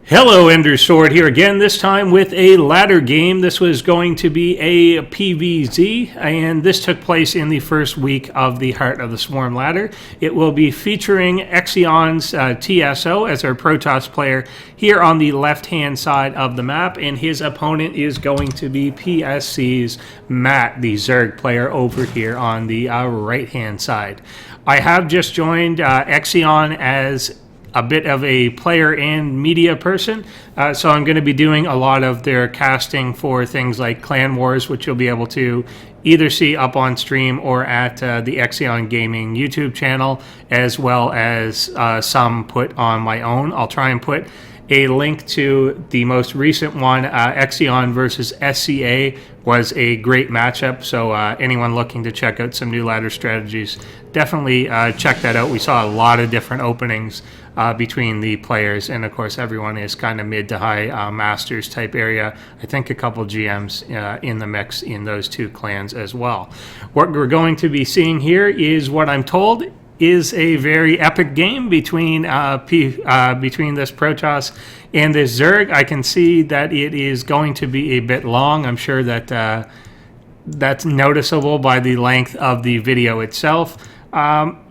Hello, Endersword here again, this time with a ladder game. This was going to be a PvZ, and this took place in the first week of the Heart of the Swarm ladder. It will be featuring exioN's TSO as our Protoss player here on the left-hand side of the map, and his opponent is going to be PSC's Matt, the Zerg player, over here on the right-hand side. I have just joined exioN as a bit of a player and media person, so I'm going to be doing a lot of their casting for things like Clan Wars, which you'll be able to either see up on stream or at the exioN Gaming YouTube channel, as well as some put on my own. I'll try and put a link to the most recent one. exioN versus SCA was a great matchup, so anyone looking to check out some new ladder strategies, definitely check that out. We saw a lot of different openings between the players, and of course everyone is kind of mid to high masters type area. I think a couple GMs in the mix in those two clans as well. What we're going to be seeing here is what I'm told is a very epic game between between this Protoss and this Zerg. I can see that it is going to be a bit long. I'm sure that that's noticeable by the length of the video itself.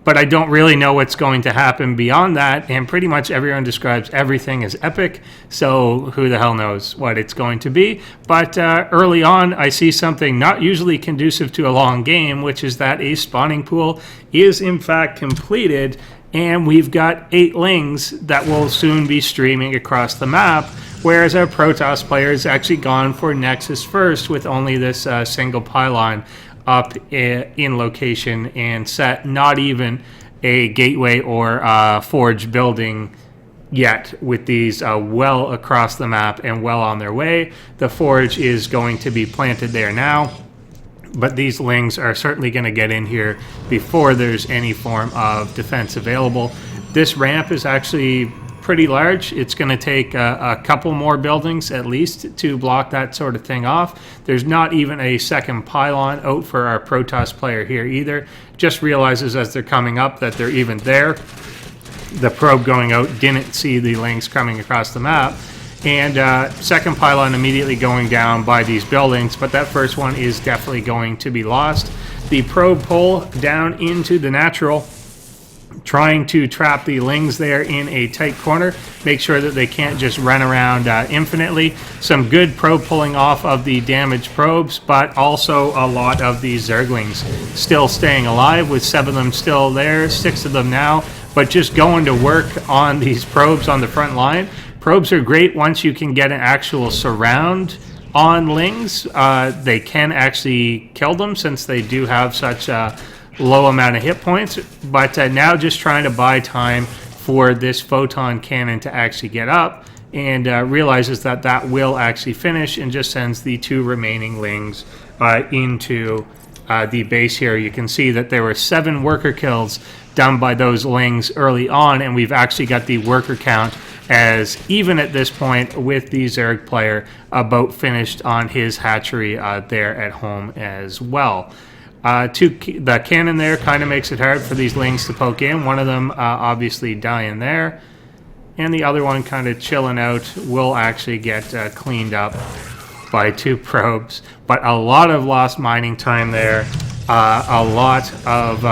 But I don't really know what's going to happen beyond that, and pretty much everyone describes everything as epic, so who the hell knows what it's going to be. But early on, I see something not usually conducive to a long game, which is that a spawning pool is in fact completed, and we've got 8 lings that will soon be streaming across the map, whereas our Protoss player has actually gone for Nexus first with only this single pylon up in location and set, not even a gateway or forge building yet, with these well across the map and well on their way. The forge is going to be planted there now, but these lings are certainly going to get in here before there's any form of defense available. This ramp is actually pretty large. It's going to take a couple more buildings at least to block that sort of thing off. There's not even a second pylon out for our Protoss player here either. Just realizes as they're coming up that they're even there. The probe going out didn't see the lings coming across the map, and second pylon immediately going down by these buildings, but that first one is definitely going to be lost. The probe pull down into the natural, trying to trap the lings there in a tight corner, make sure that they can't just run around infinitely. Some good probe pulling off of the damaged probes, but also a lot of these Zerglings still staying alive, with 7 of them still there, 6 of them now, but just going to work on these probes on the front line. Probes are great once you can get an actual surround on lings. They can actually kill them since they do have such low amount of hit points, but now just trying to buy time for this photon cannon to actually get up, and realizes that that will actually finish, and just sends the 2 remaining lings into the base here. You can see that there were 7 worker kills done by those lings early on, and we've actually got the worker count as even at this point, with the Zerg player about finished on his hatchery there at home as well. The cannon there kind of makes it hard for these lings to poke in. One of them obviously dying there, and the other one kind of chilling out will actually get cleaned up by 2 probes. But a lot of lost mining time there. A lot of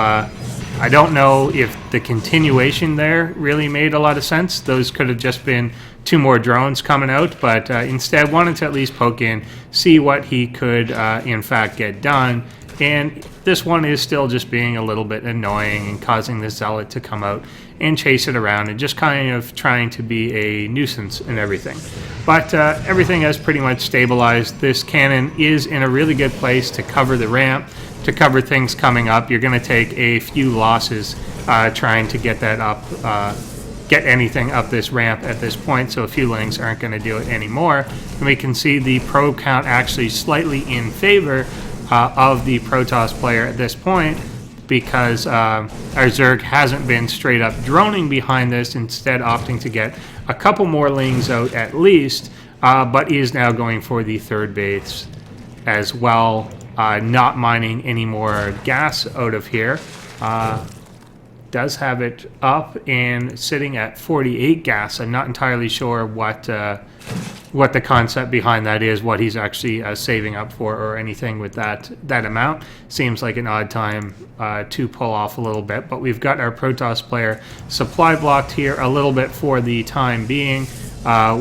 I don't know if the continuation there really made a lot of sense. Those could have just been 2 more drones coming out, but instead wanted to at least poke in, see what he could in fact get done. And this one is still just being a little bit annoying and causing the Zealot to come out and chase it around and just kind of trying to be a nuisance and everything. But everything has pretty much stabilized. This cannon is in a really good place to cover the ramp, to cover things coming up. You're going to take a few losses trying to get that up, get anything up this ramp at this point, so a few lings aren't going to do it anymore. And we can see the probe count actually slightly in favor of the Protoss player at this point, because our Zerg hasn't been straight up droning behind this, instead opting to get a couple more lings out at least, but is now going for the 3rd base as well, not mining any more gas out of here. does have it up and sitting at 48 gas. I'm not entirely sure what the concept behind that is, what he's actually saving up for or anything with that amount. Seems like an odd time to pull off a little bit, but we've got our Protoss player supply blocked here a little bit for the time being,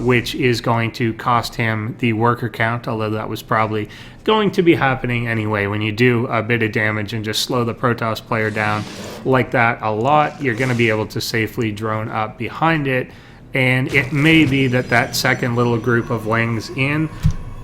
which is going to cost him the worker count, although that was probably going to be happening anyway. When you do a bit of damage and just slow the Protoss player down like that a lot, you're going to be able to safely drone up behind it. And it may be that second little group of wings in,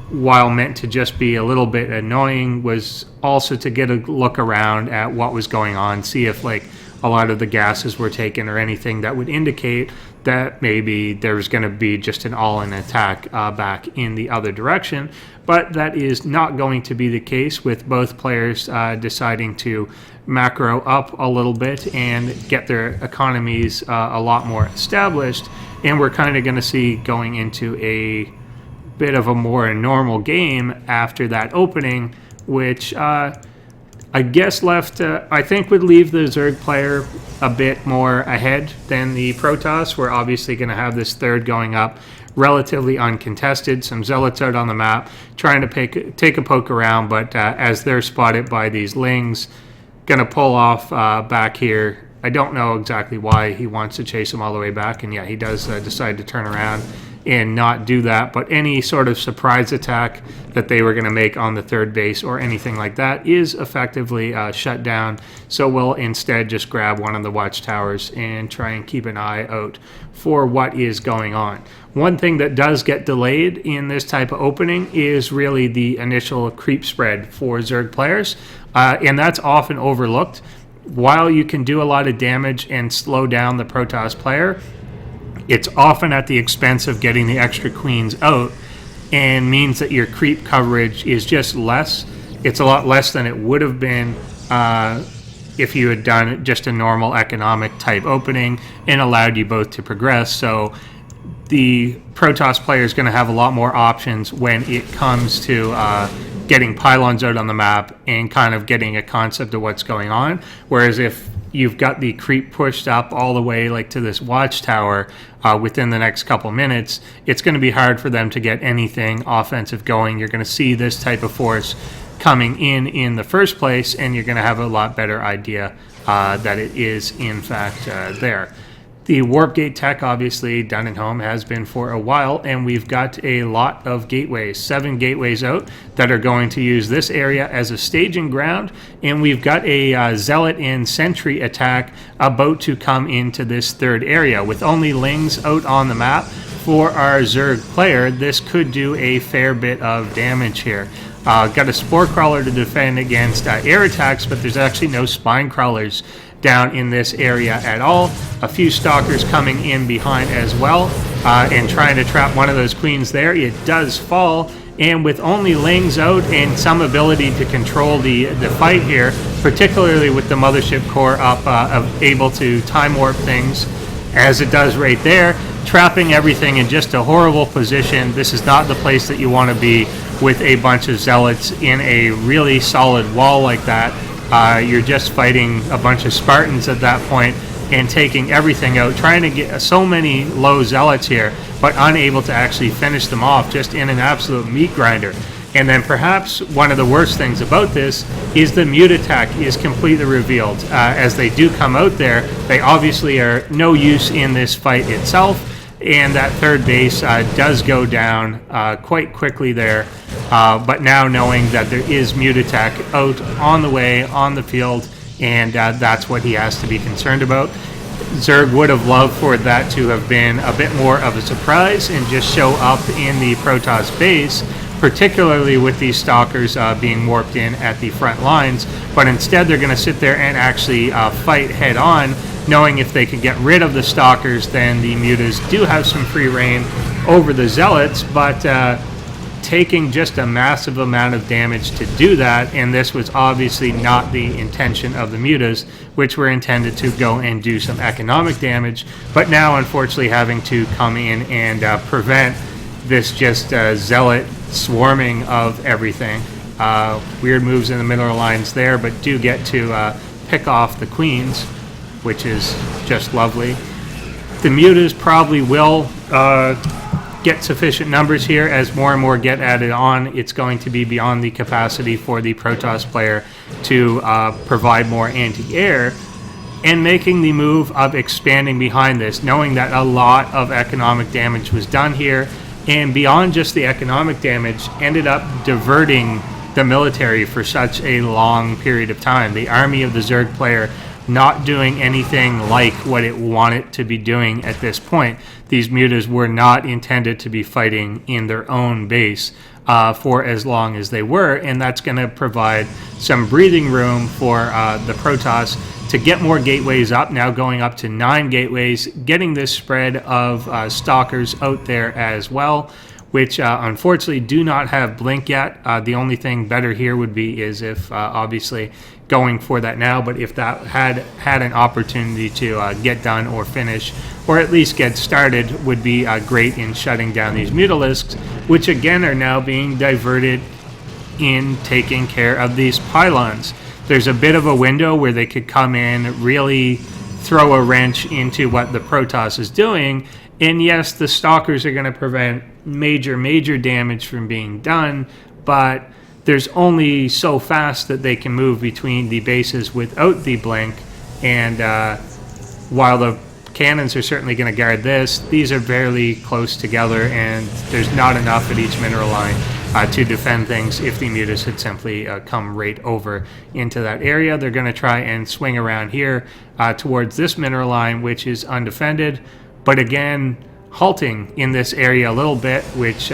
while meant to just be a little bit annoying, was also to get a look around at what was going on, see if like a lot of the gases were taken or anything that would indicate that maybe there's going to be just an all-in attack back in the other direction. But that is not going to be the case, with both players deciding to macro up a little bit and get their economies a lot more established. And we're kind of going to see going into a bit of a more normal game after that opening, which I guess left, I think would leave the Zerg player a bit more ahead than the Protoss. We're obviously going to have this third going up relatively uncontested. Some Zealots out on the map trying to take a poke around, but as they're spotted by these Lings, going to pull off back here. I don't know exactly why he wants to chase them all the way back, and yeah, he does decide to turn around and not do that. But any sort of surprise attack that they were going to make on the third base or anything like that is effectively shut down. So we'll instead just grab one of the watchtowers and try and keep an eye out for what is going on. One thing that does get delayed in this type of opening is really the initial creep spread for Zerg players, and that's often overlooked. While you can do a lot of damage and slow down the Protoss player, it's often at the expense of getting the extra queens out, and means that your creep coverage is just less. It's a lot less than it would have been if you had done just a normal economic type opening and allowed you both to progress. So the Protoss player is going to have a lot more options when it comes to getting pylons out on the map and kind of getting a concept of what's going on. Whereas if you've got the creep pushed up all the way like to this watchtower within the next couple minutes, it's going to be hard for them to get anything offensive going. You're going to see this type of force coming in the first place, and you're going to have a lot better idea that it is in fact there. The warp gate tech, obviously, done at home, has been for a while, and we've got a lot of gateways, 7 gateways out that are going to use this area as a staging ground, and we've got a Zealot and Sentry attack about to come into this third area. With only Lings out on the map for our Zerg player, this could do a fair bit of damage here. Got a Spore Crawler to defend against air attacks, but there's actually no Spine Crawlers down in this area at all. A few Stalkers coming in behind as well, and trying to trap one of those queens there. It does fall, and with only Lings out and some ability to control the fight here, particularly with the Mothership Core up, able to time warp things, as it does right there, trapping everything in just a horrible position. This is not the place that you want to be with a bunch of Zealots in a really solid wall like that. You're just fighting a bunch of Spartans at that point and taking everything out, trying to get so many low Zealots here, but unable to actually finish them off, just in an absolute meat grinder. And then perhaps one of the worst things about this is the mute attack is completely revealed. As they do come out there, they obviously are no use in this fight itself, and that third base does go down quite quickly there. But now knowing that there is mute attack out on the way, on the field, and that's what he has to be concerned about. Zerg would have loved for that to have been a bit more of a surprise and just show up in the Protoss base, particularly with these Stalkers being warped in at the front lines. But instead they're going to sit there and actually fight head on, knowing if they can get rid of the Stalkers, then the Mutas do have some free reign over the Zealots, but taking just a massive amount of damage to do that, and this was obviously not the intention of the Mutas, which were intended to go and do some economic damage, but now unfortunately having to come in and prevent this just Zealot swarming of everything. Weird moves in the middle lines there, but do get to pick off the queens. which is just lovely. The mutas probably will get sufficient numbers here. As more and more get added on, it's going to be beyond the capacity for the Protoss player to provide more anti-air, and making the move of expanding behind this, knowing that a lot of economic damage was done here, and beyond just the economic damage, ended up diverting the military for such a long period of time. The army of the Zerg player not doing anything like what it wanted to be doing at this point. These mutas were not intended to be fighting in their own base for as long as they were, and that's going to provide some breathing room for the Protoss to get more gateways up, now going up to 9 gateways, getting this spread of stalkers out there as well, which unfortunately do not have blink yet. The only thing better here would be is if obviously going for that now, but if that had an opportunity to get done or finish, or at least get started, would be great in shutting down these mutalisks, which again are now being diverted in taking care of these pylons. There's a bit of a window where they could come in, really throw a wrench into what the Protoss is doing, and yes, the stalkers are going to prevent major damage from being done, but there's only so fast that they can move between the bases without the blink, and while the cannons are certainly going to guard this, these are fairly close together, and there's not enough at each mineral line to defend things. If the mutas had simply come right over into that area, they're going to try and swing around here towards this mineral line, which is undefended, but again, halting in this area a little bit, which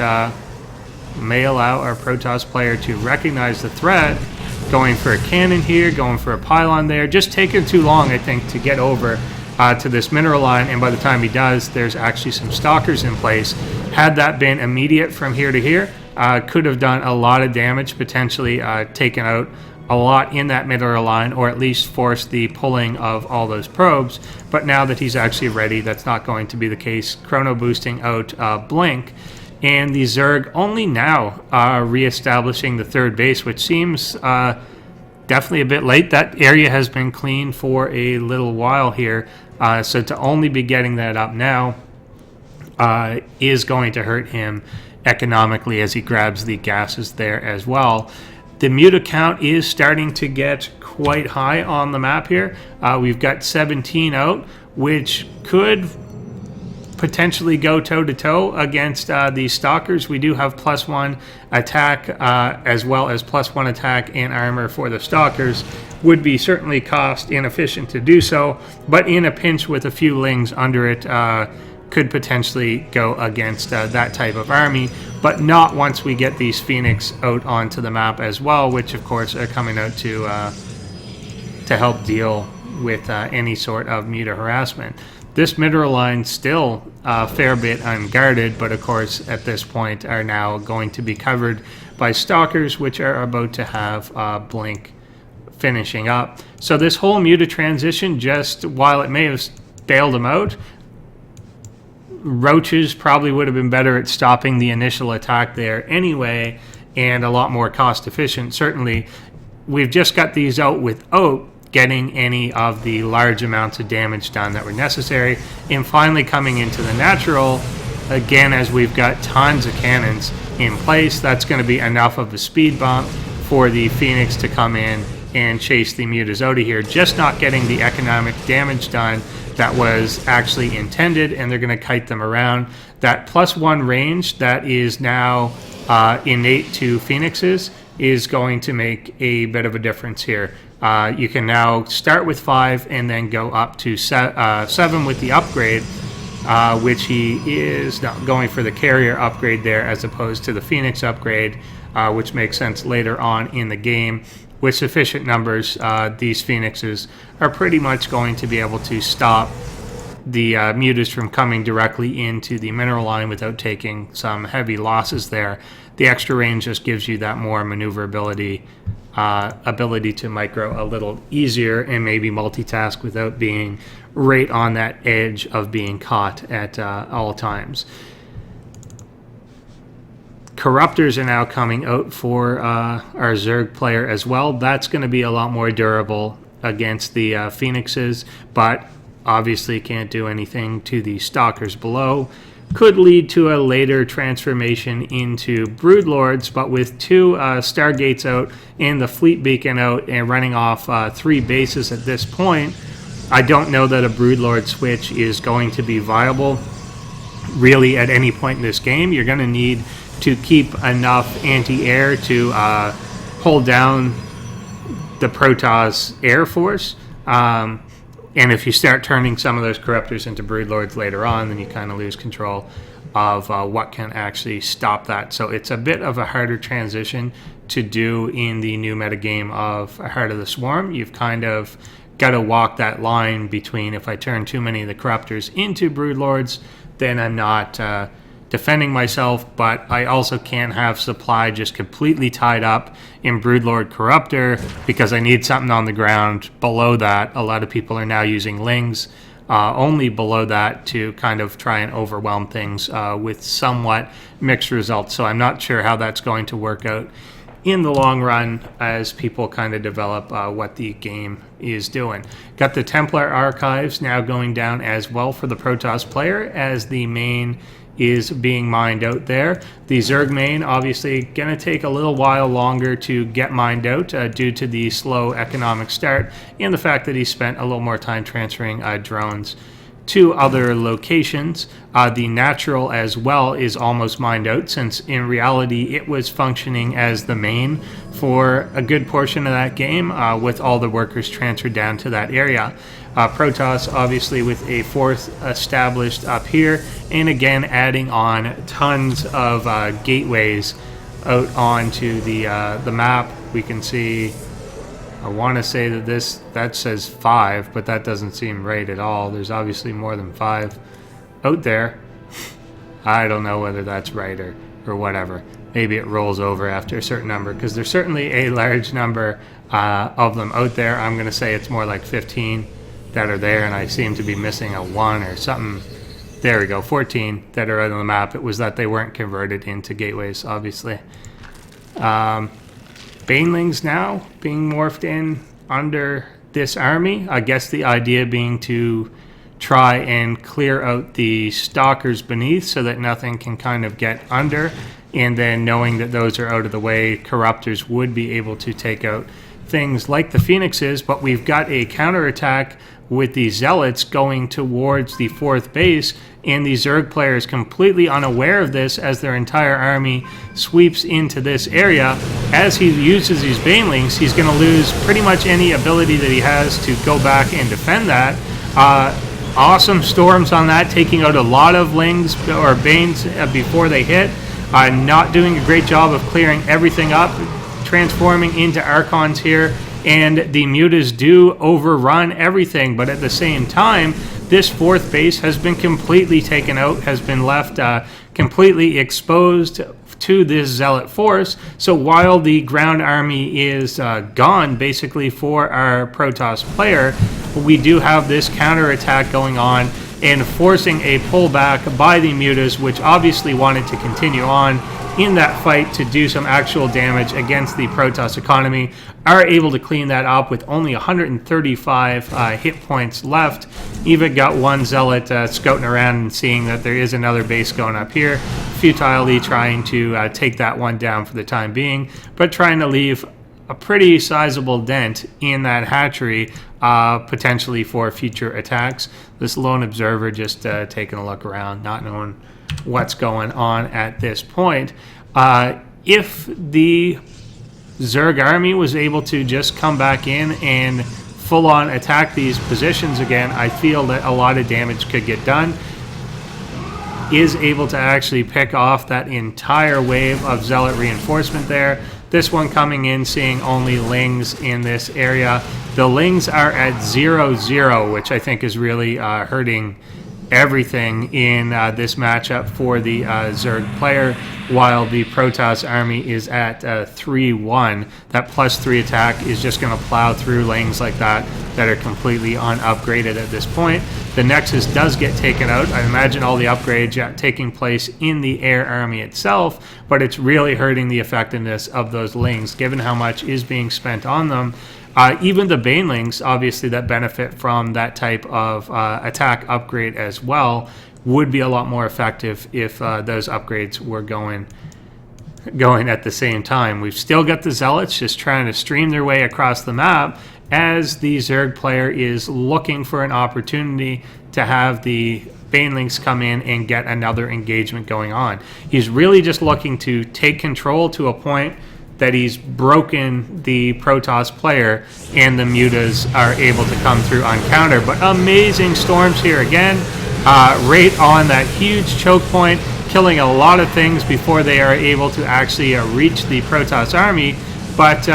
may allow our Protoss player to recognize the threat, going for a cannon here, going for a pylon there, just taking too long, I think, to get over to this mineral line, and by the time he does, there's actually some stalkers in place. Had that been immediate from here to here, could have done a lot of damage, potentially taken out a lot in that mineral line, or at least forced the pulling of all those probes, but now that he's actually ready, that's not going to be the case. Chrono boosting out Blink, and the Zerg only now re-establishing the third base, which seems definitely a bit late. That area has been clean for a little while here, so to only be getting that up now is going to hurt him economically as he grabs the gases there as well. The muta count is starting to get quite high on the map here. We've got 17 out, which could potentially go toe-to-toe against these stalkers. We do have +1 attack as well as +1 attack and armor for the stalkers. Would be certainly cost inefficient to do so, but in a pinch with a few lings under it, could potentially go against that type of army, but not once we get these Phoenix out onto the map as well, which of course are coming out to help deal with any sort of muta harassment. This mineral line still a fair bit unguarded, but of course at this point are now going to be covered by stalkers, which are about to have Blink finishing up. So this whole muta transition, just while it may have bailed them out, roaches probably would have been better at stopping the initial attack there anyway, and a lot more cost efficient. Certainly, we've just got these out without getting any of the large amounts of damage done that were necessary, and finally coming into the natural, again, as we've got tons of cannons in place, that's going to be enough of a speed bump for the Phoenix to come in and chase the mutas out of here, just not getting the economic damage done that was actually intended, and they're going to kite them around. That +1 range that is now innate to Phoenixes is going to make a bit of a difference here. You can now start with 5 and then go up to 7 with the upgrade, which he is going for the carrier upgrade there as opposed to the Phoenix upgrade, which makes sense later on in the game. With sufficient numbers, these Phoenixes are pretty much going to be able to stop the mutas from coming directly into the mineral line without taking some heavy losses there. The extra range just gives you that more maneuverability, ability to micro a little easier and maybe multitask without being right on that edge of being caught at all times. Corruptors are now coming out for our Zerg player as well. That's going to be a lot more durable against the Phoenixes, but obviously can't do anything to the Stalkers below. Could lead to a later transformation into Broodlords, but with 2 Stargates out and the Fleet Beacon out and running off 3 bases at this point, I don't know that a Broodlord switch is going to be viable really at any point in this game. You're going to need to keep enough anti-air to hold down the Protoss Air Force. And if you start turning some of those Corruptors into Broodlords later on, then you kind of lose control of what can actually stop that. So it's a bit of a harder transition to do in the new metagame of Heart of the Swarm. You've kind of got to walk that line between, if I turn too many of the Corruptors into Broodlords, then I'm not defending myself, but I also can't have supply just completely tied up in Broodlord Corruptor because I need something on the ground below that. A lot of people are now using Lings only below that to kind of try and overwhelm things with somewhat mixed results. So I'm not sure how that's going to work out in the long run as people kind of develop what the game is doing. Got the Templar Archives now going down as well for the Protoss player as the main is being mined out there. The Zerg main obviously going to take a little while longer to get mined out due to the slow economic start and the fact that he spent a little more time transferring drones to other locations. The Natural as well is almost mined out, since in reality it was functioning as the main for a good portion of that game with all the workers transferred down to that area. Protoss obviously with a 4th established up here, and again adding on tons of gateways out onto the map. We can see, I want to say that that says 5, but that doesn't seem right at all. There's obviously more than 5 out there. I don't know whether that's right or whatever. Maybe it rolls over after a certain number, because there's certainly a large number of them out there. I'm going to say it's more like 15 that are there, and I seem to be missing a 1 or something. There we go, 14 that are out on the map. It was that they weren't converted into gateways, obviously. Banelings now being morphed in under this army. I guess the idea being to try and clear out the Stalkers beneath so that nothing can kind of get under, and then knowing that those are out of the way, Corruptors would be able to take out things like the Phoenixes. But we've got a counterattack with the Zealots going towards the 4th base, and the Zerg player is completely unaware of this as their entire army sweeps into this area. As he uses these Banelings, he's going to lose pretty much any ability that he has to go back and defend that. Awesome storms on that, taking out a lot of Lings or Banes before they hit. Not doing a great job of clearing everything up, transforming into Archons here, and the Mutas do overrun everything, but at the same time, this 4th base has been completely taken out, has been left completely exposed to this Zealot force. So while the ground army is gone, basically, for our Protoss player, we do have this counterattack going on and forcing a pullback by the Mutas, which obviously wanted to continue on in that fight to do some actual damage against the Protoss economy, are able to clean that up with only 135 hit points left. Even got one Zealot scouting around and seeing that there is another base going up here, futilely trying to take that one down for the time being, but trying to leave a pretty sizable dent in that hatchery, potentially for future attacks. This lone observer just taking a look around, not knowing what's going on at this point. If the Zerg army was able to just come back in and full-on attack these positions again, I feel that a lot of damage could get done. Is able to actually pick off that entire wave of Zealot reinforcement there. This one coming in, seeing only Lings in this area. The Lings are at 0-0, which I think is really hurting everything in this matchup for the Zerg player, while the Protoss army is at 3-1. That +3 attack is just going to plow through Lings like that are completely unupgraded at this point. The Nexus does get taken out. I imagine all the upgrades taking place in the air army itself, but it's really hurting the effectiveness of those Lings, given how much is being spent on them. Even the banelings, obviously, that benefit from that type of attack upgrade as well, would be a lot more effective if those upgrades were going at the same time. We've still got the Zealots just trying to stream their way across the map as the Zerg player is looking for an opportunity to have the banelings come in and get another engagement going on. He's really just looking to take control to a point that he's broken the Protoss player, and the mutas are able to come through on counter. But amazing storms here again, right on that huge choke point, killing a lot of things before they are able to actually reach the Protoss army. But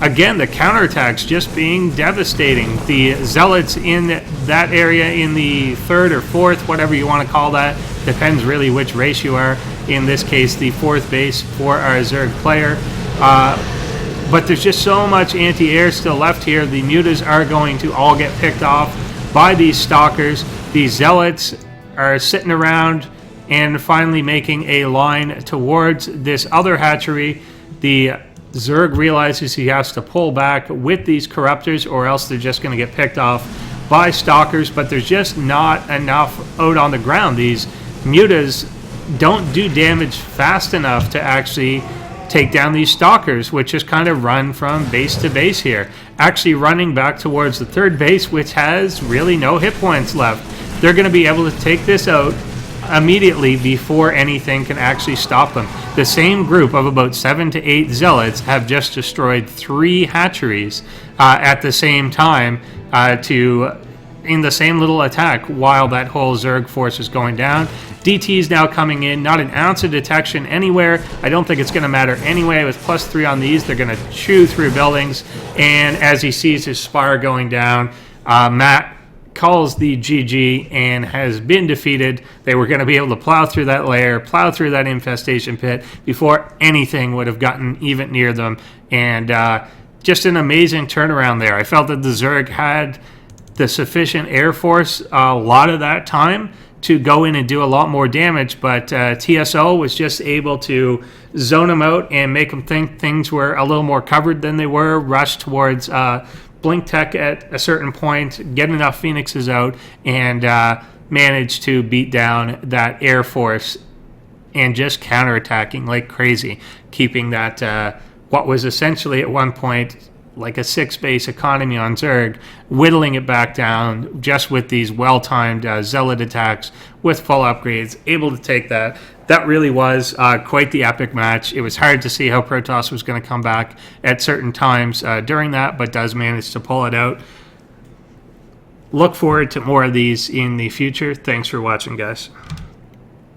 again, the counterattacks just being devastating. The Zealots in that area in the third or fourth, whatever you want to call that, depends really which race you are. In this case, the fourth base for our Zerg player. But there's just so much anti-air still left here. The mutas are going to all get picked off by these stalkers. The Zealots are sitting around and finally making a line towards this other hatchery. The Zerg realizes he has to pull back with these corruptors, or else they're just going to get picked off by stalkers, but there's just not enough out on the ground. These mutas don't do damage fast enough to actually take down these stalkers, which just kind of run from base to base here. Actually running back towards the third base, which has really no hit points left. They're going to be able to take this out immediately before anything can actually stop them. The same group of about 7 to 8 Zealots have just destroyed 3 hatcheries at the same time in the same little attack while that whole Zerg force is going down. DT is now coming in, not an ounce of detection anywhere. I don't think it's going to matter anyway. With +3 on these, they're going to chew through buildings. And as he sees his spire going down, Matt calls the GG and has been defeated. They were going to be able to plow through that lair, plow through that infestation pit before anything would have gotten even near them. And just an amazing turnaround there. I felt that the Zerg had the sufficient air force a lot of that time to go in and do a lot more damage, but TSO was just able to zone them out and make them think things were a little more covered than they were, rush towards Blink Tech at a certain point, get enough Phoenixes out, and manage to beat down that air force and just counterattacking like crazy, keeping that what was essentially at one point like a 6-base economy on Zerg, whittling it back down just with these well-timed Zealot attacks with full upgrades, able to take that. That really was quite the epic match. It was hard to see how Protoss was going to come back at certain times during that, but does manage to pull it out. Look forward to more of these in the future. Thanks for watching, guys.